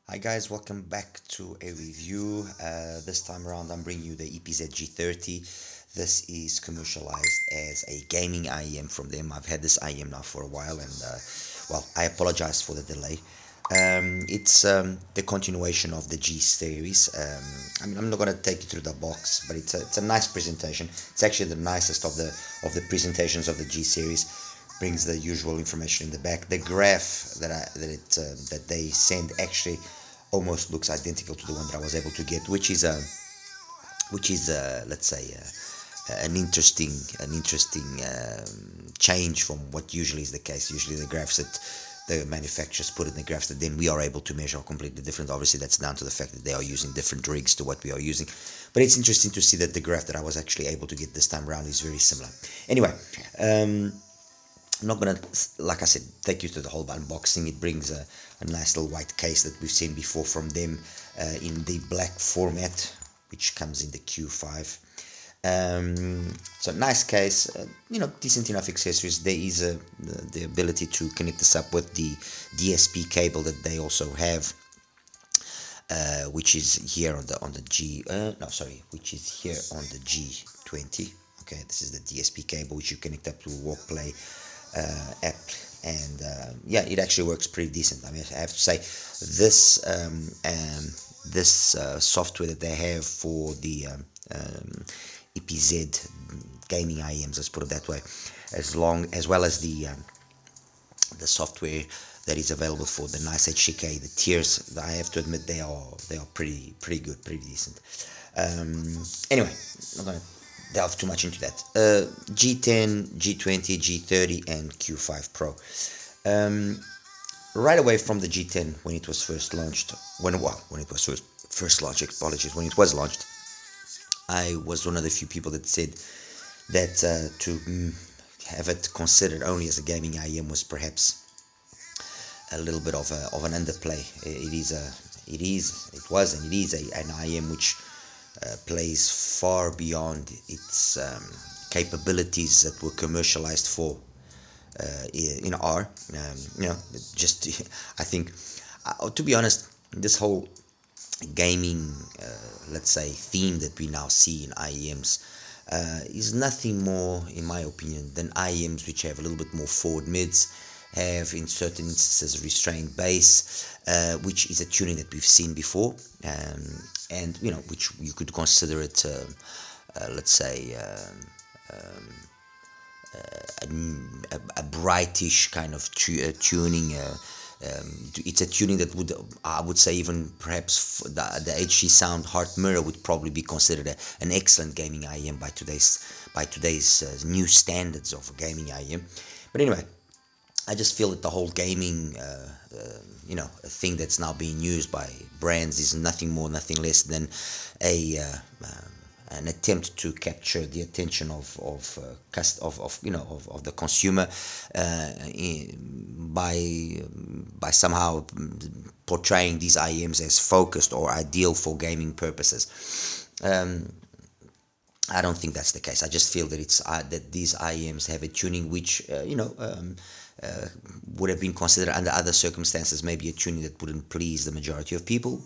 Hi guys, welcome back to a review. This time around I'm bringing you the EPZ G30. This is commercialized as a gaming IEM from them. I've had this IEM now for a while and well, I apologize for the delay. It's the continuation of the G series. I mean, I'm not going to take you through the box, but it's a nice presentation. It's actually the nicest of the presentations of the G series. Brings the usual information in the back. The graph that they send actually almost looks identical to the one that I was able to get, which is let's say an interesting change from what usually is the case. Usually the graphs that the manufacturers put in the graphs that then we are able to measure are completely different. Obviously that's down to the fact that they are using different rigs to what we are using, but it's interesting to see that the graph that I was actually able to get this time around is very similar. Anyway, I'm not gonna, like I said, take you through the whole unboxing. It brings a nice little white case that we've seen before from them in the black format, which comes in the Q5. So nice case, decent enough accessories. There is the ability to connect this up with the DSP cable that they also have, which is here on the G. No, sorry, which is here on the G20. Okay, this is the DSP cable which you connect up to WalkPlay app, and yeah, it actually works pretty decent. I mean, I have to say this software that they have for the EPZ gaming IEMs, let's put it that way, as well as the software that is available for the nice HDK, the tiers, I have to admit they are pretty good, pretty decent. Anyway, I'm not gonna delve too much into that. G10, G20, G30, and Q5 Pro. Right away from the G10, when it was first launched, when it was first launched, apologies, when it was launched, I was one of the few people that said that to have it considered only as a gaming IEM was perhaps a little bit of an underplay. It was and it is an IEM which plays far beyond its capabilities that were commercialized for are just I think to be honest, this whole gaming let's say theme that we now see in IEMs is nothing more, in my opinion, than IEMs which have a little bit more forward mids, have in certain instances restrained bass, which is a tuning that we've seen before, and which you could consider it let's say a brightish kind of tuning. It's a tuning that I would say, even perhaps the HG Sound Heart Mirror would probably be considered an excellent gaming IEM by today's new standards of gaming IEM. But anyway, I just feel that the whole gaming, a thing that's now being used by brands is nothing more, nothing less than an attempt to capture the attention of the consumer by somehow portraying these IEMs as focused or ideal for gaming purposes. I don't think that's the case. I just feel that it's that these IEMs have a tuning which would have been considered under other circumstances maybe a tuning that wouldn't please the majority of people,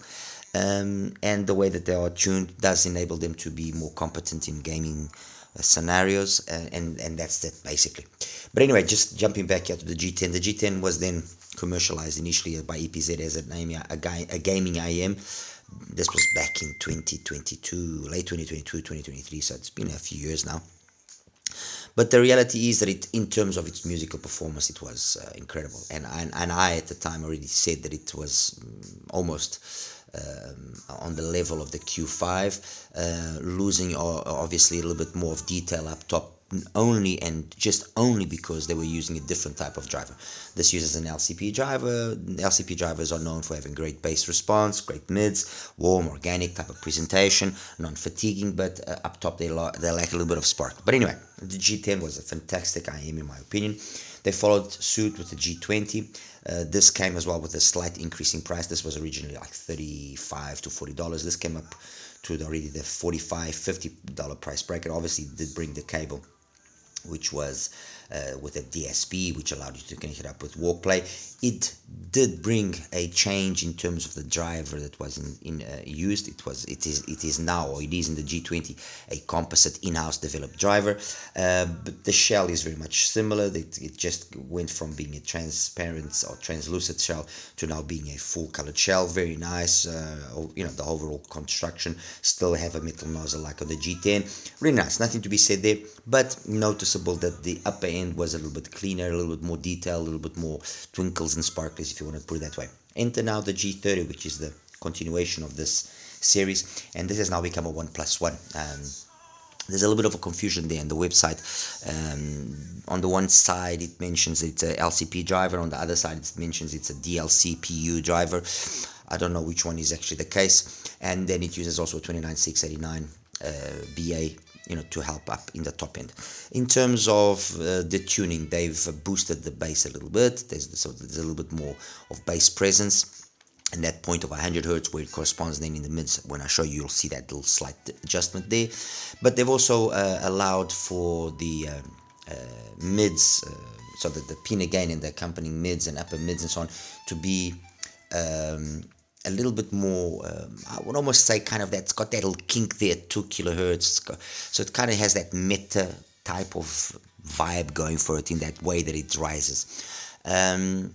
and the way that they are tuned does enable them to be more competent in gaming scenarios, and that's that basically. But anyway, just jumping back here to the G10. The G10 was then commercialized initially by EPZ as a gaming IEM. This was back in 2022, late 2022, 2023, so it's been a few years now. But the reality is that in terms of its musical performance, it was incredible. And I at the time already said that it was almost on the level of the Q5, losing obviously a little bit more of detail up top, only because they were using a different type of driver. This uses an LCP driver. LCP drivers are known for having great bass response, great mids, warm, organic type of presentation, non-fatiguing, but up top they lack a little bit of spark. But anyway, the G10 was a fantastic IEM in my opinion. They followed suit with the G20. This came as well with a slight increase in price. This was originally like $35 to $40. This came up to already the $45, $50 price bracket. Obviously, did bring the cable, which was with a DSP, which allowed you to connect it up with WalkPlay. It did bring a change in terms of the driver that was used. It is now, or it is in the G20, a composite in-house developed driver, but the shell is very much similar. It just went from being a transparent or translucent shell to now being a full colored shell. Very nice. The overall construction still have a metal nozzle like on the G10. Really nice. Nothing to be said there, but noticeable that the upper end was a little bit cleaner, a little bit more detailed, a little bit more twinkles and sparkles, if you want to put it that way. Enter now the G30, which is the continuation of this series, and this has now become a 1+1. There's a little bit of a confusion there on the website. On the one side it mentions it's a LCP driver, on the other side it mentions it's a DLCPU driver. I don't know which one is actually the case. And then it uses also 29689 BA, to help up in the top end. In terms of the tuning, they've boosted the bass a little bit. There's a little bit more of bass presence, and that point of 100 hertz where it corresponds then in the mids. When I show you, you'll see that little slight adjustment there. But they've also allowed for the mids, so that the pinna gain and the accompanying mids and upper mids and so on to be a little bit more, I would almost say kind of that's got that little kink there at 2 kilohertz. So it kind of has that meta type of vibe going for it in that way that it rises. And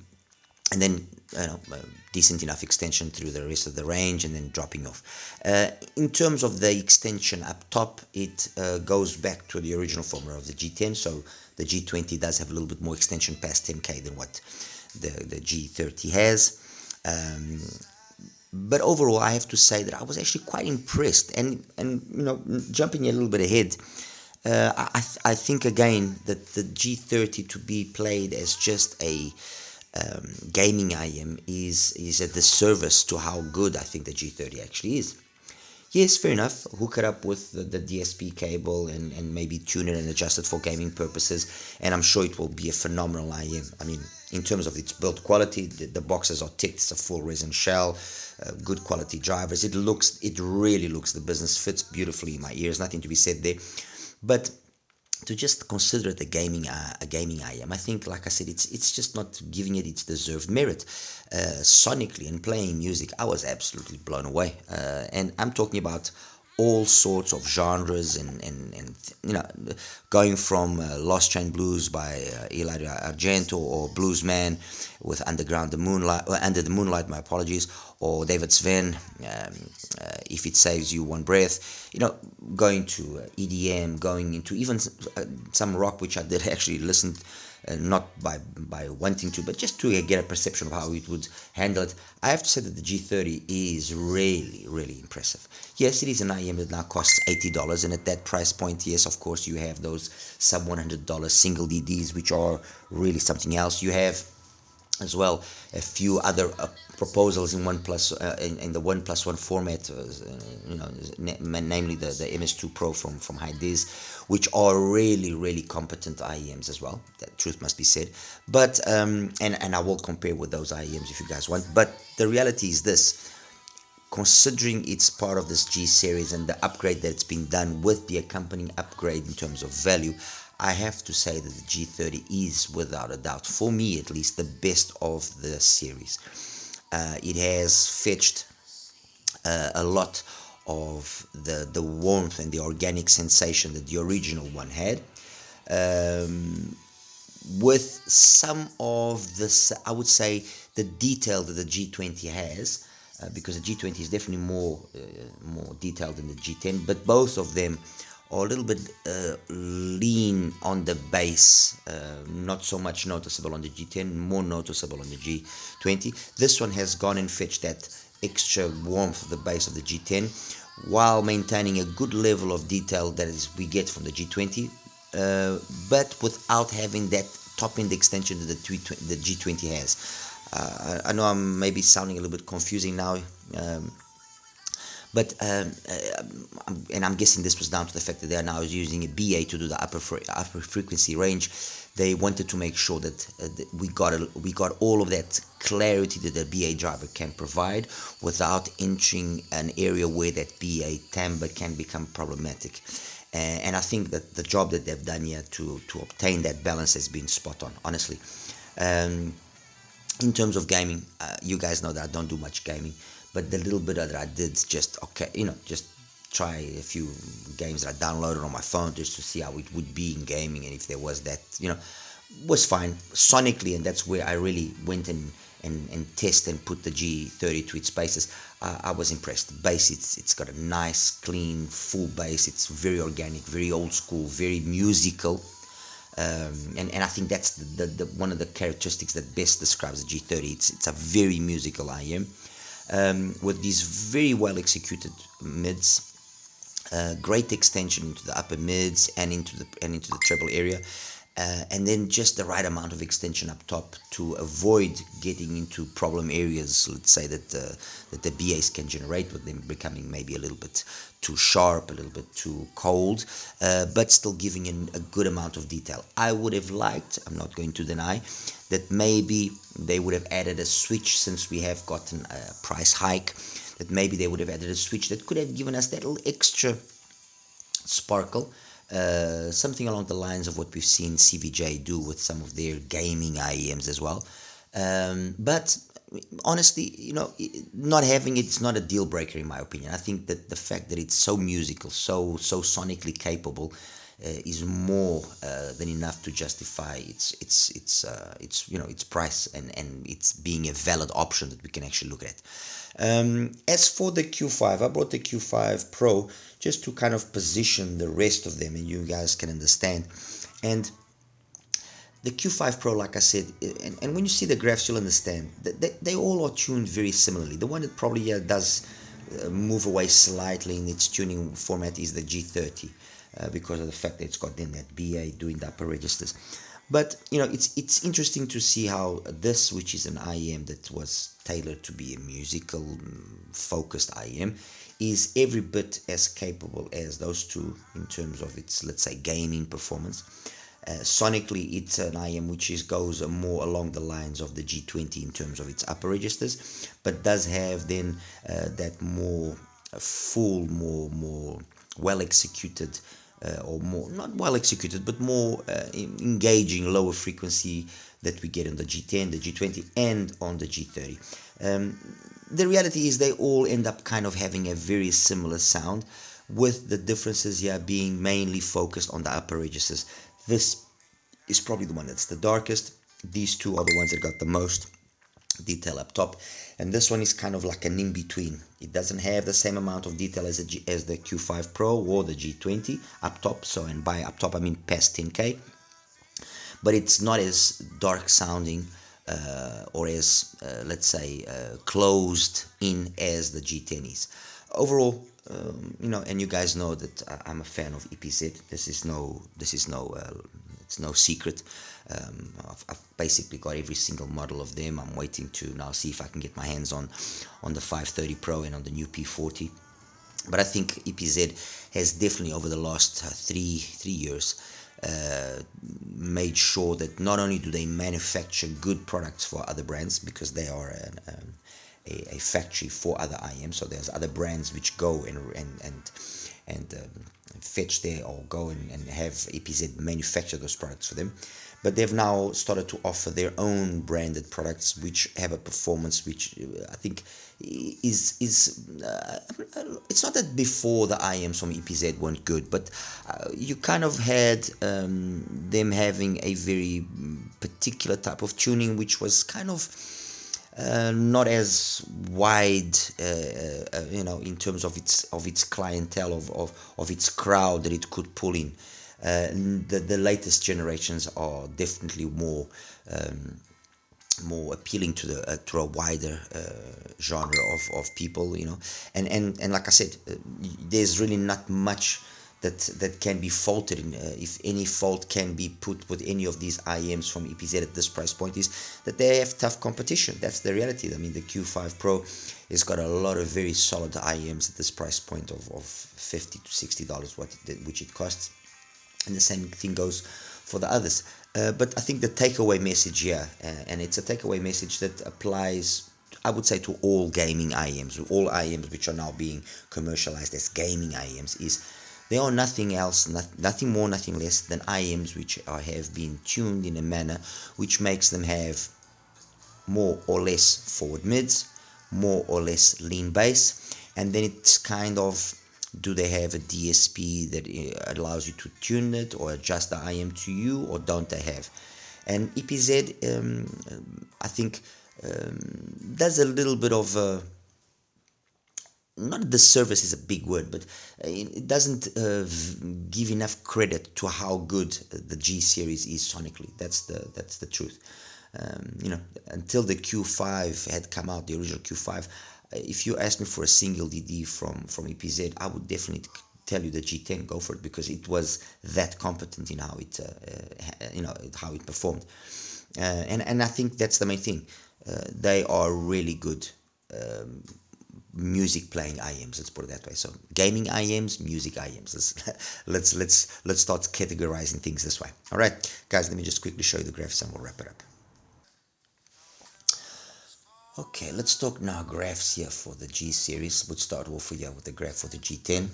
then decent enough extension through the rest of the range, and then dropping off. In terms of the extension up top, it goes back to the original formula of the G10. So the G20 does have a little bit more extension past 10K than what the G30 has. But overall, I have to say that I was actually quite impressed. And jumping a little bit ahead, I think again that the G30 to be played as just a gaming IEM is a disservice to how good I think the G30 actually is. Yes, fair enough, hook it up with the DSP cable and maybe tune it and adjust it for gaming purposes, and I'm sure it will be a phenomenal IEM. I mean, in terms of its build quality, the boxes are ticked, it's a full resin shell, good quality drivers. It really looks, the business fits beautifully in my ears, nothing to be said there. But to just consider it a gaming IEM, I think, like I said, it's just not giving it its deserved merit. Sonically and playing music, I was absolutely blown away, and I'm talking about all sorts of genres and going from Lost Train Blues by Ilario Argento, or Bluesman with Under the Moonlight, my apologies, or David Sven, If It Saves You One Breath, going to EDM, going into even some rock, which I did actually listen, not by wanting to, but just to get a perception of how it would handle it. I have to say that the G30 is really, really impressive. Yes, it is an IEM that now costs $80, and at that price point, yes, of course, you have those sub $100 single DDs, which are really something else. You have as well a few other proposals in the 1+1 format, namely the MS2 Pro from Hi-Diz, which are really, really competent IEMs as well. That truth must be said. But and I will compare with those IEMs if you guys want. But the reality is this: considering it's part of this G series and the upgrade that's been done with the accompanying upgrade in terms of value, I have to say that the G30 is, without a doubt, for me at least, the best of the series. It has fetched a lot of the warmth and the organic sensation that the original one had, with some of this, I would say, the detail that the G20 has, because the G20 is definitely more detailed than the G10, but both of them are a little bit lean on the bass, not so much noticeable on the G10, more noticeable on the G20. This one has gone and fetched that extra warmth of the bass of the G10, while maintaining a good level of detail that we get from the G20, but without having that top-end extension that the G20 has. I know I'm maybe sounding a little bit confusing now, but and I'm guessing this was down to the fact that they are now using a BA to do the upper frequency range. They wanted to make sure that we got all of that clarity that the BA driver can provide without entering an area where that BA timbre can become problematic. and I think that the job that they've done here to obtain that balance has been spot on, honestly. um, in terms of gaming, you guys know that I don't do much gaming, but the little bit that I did, just okay, just try a few games that I downloaded on my phone just to see how it would be in gaming, and if there was that, was fine sonically, and that's where I really went and test and put the G30 to its bases. I was impressed. The bass, it's got a nice, clean, full bass. It's very organic, very old school, very musical. And I think that's the one of the characteristics that best describes the G30. It's a very musical IEM, with these very well executed mids, great extension into the upper mids and into the treble area, and then just the right amount of extension up top to avoid getting into problem areas, let's say, that the BAs can generate, with them becoming maybe a little bit too sharp, a little bit too cold, but still giving in a good amount of detail. I would have liked, I'm not going to deny, that maybe they would have added a switch, since we have gotten a price hike, that maybe they would have added a switch that could have given us that little extra sparkle, something along the lines of what we've seen CVJ do with some of their gaming IEMs as well. But honestly, not having it's not a deal breaker in my opinion. I think that the fact that it's so musical, so sonically capable, is more than enough to justify its price, and it's being a valid option that we can actually look at. As for the Q5, I brought the Q5 Pro just to kind of position the rest of them, and you guys can understand. And the Q5 Pro, like I said, and when you see the graphs, you'll understand that they all are tuned very similarly. The one that probably does move away slightly in its tuning format is the G30, because of the fact that it's got then that BA doing the upper registers. But it's interesting to see how this, which is an IEM that was tailored to be a musical focused IEM, is every bit as capable as those two in terms of its, let's say, gaming performance. Sonically, it's an IEM which goes more along the lines of the G20 in terms of its upper registers, but does have then that more full, more well executed, or more, not well executed, but more engaging lower frequency that we get on the G10, the G20, and on the G30. The reality is they all end up kind of having a very similar sound, with the differences here being mainly focused on the upper registers. This is probably the one that's the darkest. These two are the ones that got the most detail up top, and this one is kind of like an in-between. It doesn't have the same amount of detail as the Q5 Pro or the G20 up top. So, and by up top I mean past 10K, but it's not as dark sounding, or as let's say closed in as the G10 is. Overall, and you guys know that I'm a fan of EPZ. It's no secret. I've basically got every single model of them. I'm waiting to now see if I can get my hands on the 530 Pro and on the new P40. But I think EPZ has definitely, over the last three years, made sure that not only do they manufacture good products for other brands, because they are a factory for other IEMs, so there's other brands which go and fetch there, or go and have EPZ manufacture those products for them. But they've now started to offer their own branded products which have a performance which I think is it's not that before the IEMs from EPZ weren't good, but you kind of had them having a very particular type of tuning which was kind of not as wide, in terms of its clientele, of its crowd that it could pull in. The latest generations are definitely more appealing to a wider genre of people, and like I said, there's really not much that can be faulted in. If any fault can be put with any of these IEMs from EPZ at this price point, is that they have tough competition. That's the reality. I mean, the Q5 Pro has got a lot of very solid IEMs at this price point of $50 to $60, which it costs, and the same thing goes for the others. But I think the takeaway message here, and it's a takeaway message that applies, I would say, to all gaming IEMs, all IEMs which are now being commercialized as gaming IEMs, is They are nothing else, nothing more, nothing less than IEMs which have been tuned in a manner which makes them have more or less forward mids, more or less lean bass, and then it's kind of, do they have a DSP that allows you to tune it or adjust the IM to you, or don't they have? And EPZ, I think, does a little bit of not the service is a big word, but it doesn't give enough credit to how good the G series is sonically. That's the truth. You know, until the Q5 had come out, the original Q5, if you asked me for a single DD from EPZ, I would definitely tell you the G10, go for it, because it was that competent in how it you know, how it performed. And I think that's the main thing. They are really good music playing IEMs, let's put it that way. So gaming IEMs, music IEMs. Let's start categorizing things this way. All right, guys, let me just quickly show you the graphs and we'll wrap it up. Okay, let's talk now graphs here for the G series. We'll start off here with the graph for the G10.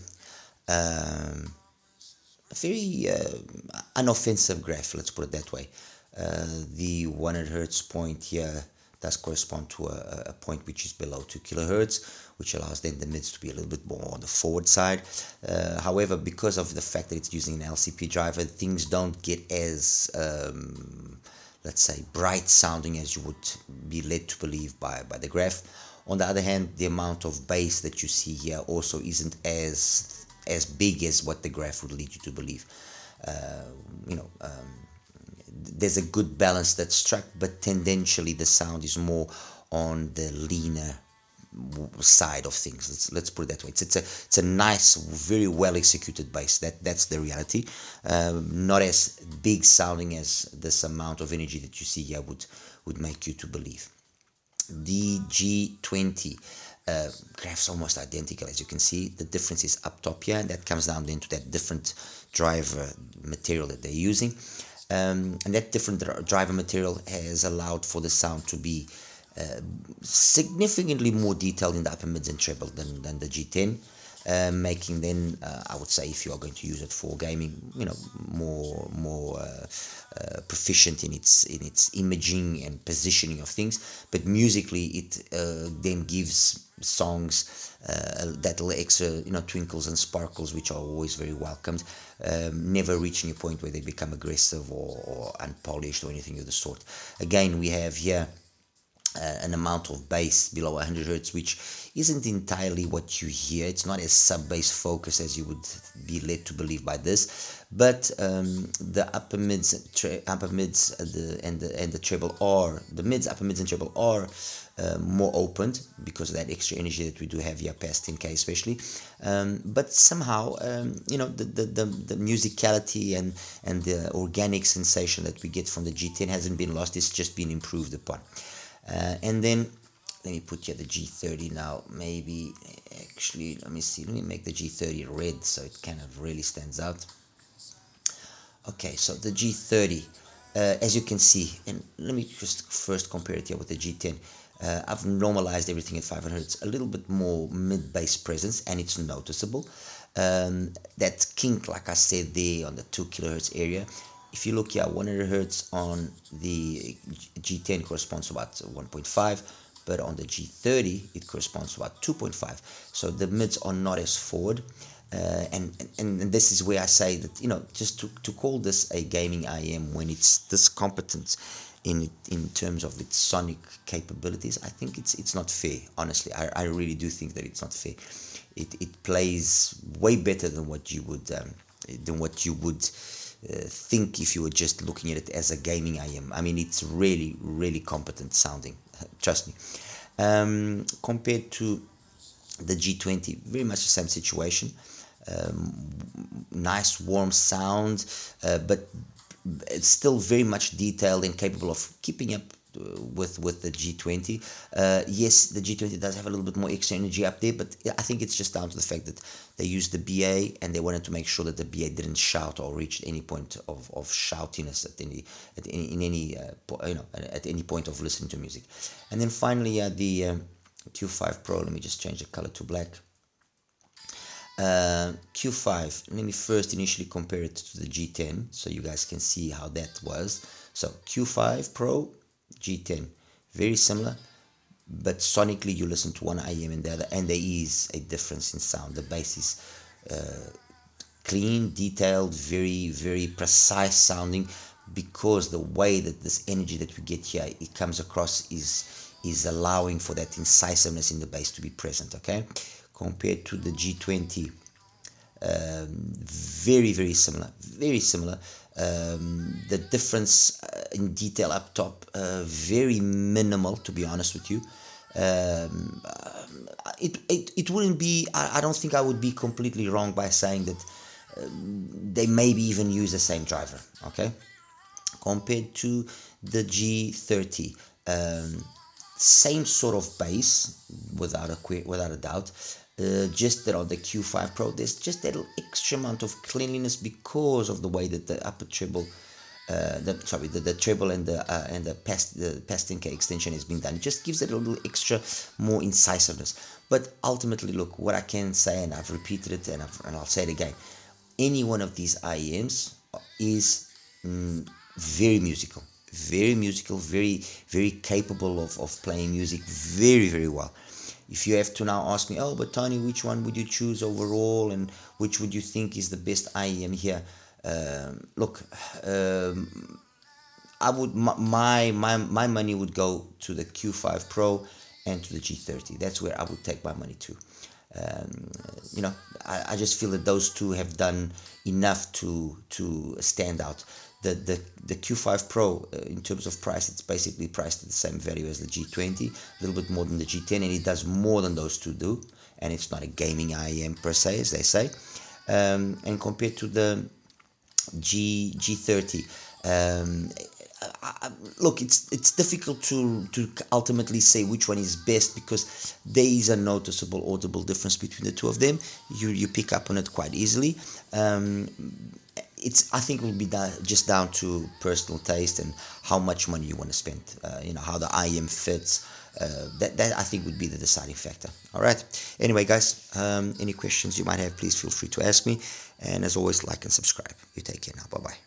A very unoffensive graph, let's put it that way. The 100 hertz point here does correspond to a point which is below 2 kilohertz, which allows then the mids to be a little bit more on the forward side. However, because of the fact that it's using an LCP driver, things don't get as let's say bright sounding as you would be led to believe by the graph. On the other hand, the amount of bass that you see here also isn't as big as what the graph would lead you to believe. You know, there's a good balance that's struck, but tendentially the sound is more on the leaner side of things. Let's put it that way. It's a nice, very well executed bass. That's the reality. Not as big sounding as this amount of energy that you see here would make you to believe. The G20 graph's almost identical, as you can see. The difference is up top here, and that comes down into that different driver material that they're using. And that different driver material has allowed for the sound to be significantly more detailed in the upper mids and treble than the G10, making then I would say, if you are going to use it for gaming, you know, more proficient in its imaging and positioning of things. But musically, it then gives songs that little extra, you know, twinkles and sparkles, which are always very welcomed, never reaching a point where they become aggressive or unpolished or anything of the sort. Again, we have here an amount of bass below 100 hertz, which isn't entirely what you hear. It's not as sub-bass focused as you would be led to believe by this, but the upper mids, and the treble are the mids, upper mids, and treble are more opened because of that extra energy that we do have here past 10K especially. But somehow, you know, the musicality and the organic sensation that we get from the G10 hasn't been lost. It's just been improved upon. And then let me put here the G30 now. Maybe actually, let me see. Let me make the G30 red so it kind of really stands out. Okay, so the G30, as you can see, and let me just first compare it here with the G10. I've normalized everything at 500 hertz, a little bit more mid-bass presence, and it's noticeable. That kink, like I said there, on the 2 kilohertz area. If you look here, 100 hertz on the G10 corresponds to about 1.5, but on the G30 it corresponds to about 2.5. So the mids are not as forward, and this is where I say that, you know, just to call this a gaming IEM when it's this competent in terms of its sonic capabilities, I think it's not fair. Honestly, I really do think that it's not fair. It plays way better than what you would think if you were just looking at it as a gaming IEM. I mean, it's really, really competent sounding, trust me. Compared to the G20, very much the same situation. Nice warm sound, but it's still very much detailed and capable of keeping up with the G20. Yes, the G20 does have a little bit more extra energy up there, but I think it's just down to the fact that they used the BA and they wanted to make sure that the BA didn't shout or reach any point of shoutiness at any point of listening to music. And then finally, the Q5 Pro. Let me just change the color to black. Q5, let me first initially compare it to the G10 so you guys can see how that was. So Q5 Pro, G10, very similar, but sonically you listen to one IEM and the other, and there is a difference in sound. The bass is clean, detailed, very precise sounding, because the way that this energy that we get here, it comes across, is allowing for that incisiveness in the bass to be present. Okay, compared to the G20, very similar, very similar. The difference in detail up top, very minimal, to be honest with you. It wouldn't be, I don't think I would be completely wrong by saying that they maybe even use the same driver. Okay, compared to the G30, same sort of bass, without a doubt. Just that on the Q5 Pro, there's just that little extra amount of cleanliness because of the way that the upper treble, the treble and the Pastinke extension has been done. It just gives it a little extra more incisiveness. But ultimately, look, what I can say, and I've repeated it, and I'll say it again, any one of these IEMs is very musical, very capable of playing music very well. If you have to now ask me, oh, but Tony, which one would you choose overall, and which would you think is the best IEM here? Look, I would, my money would go to the Q5 Pro and to the G30. That's where I would take my money to. You know, I just feel that those two have done enough to stand out. The Q5 Pro, in terms of price, it's basically priced at the same value as the G20, a little bit more than the G10, and it does more than those two do, and it's not a gaming IEM per se, as they say. And compared to the G30, look, it's difficult to ultimately say which one is best, because there is a noticeable audible difference between the two of them. You pick up on it quite easily. I think it will be just down to personal taste and how much money you want to spend. You know, how the IEM fits. That I think would be the deciding factor. All right. Anyway, guys, any questions you might have, please feel free to ask me. And as always, like and subscribe. You take care now. Bye bye.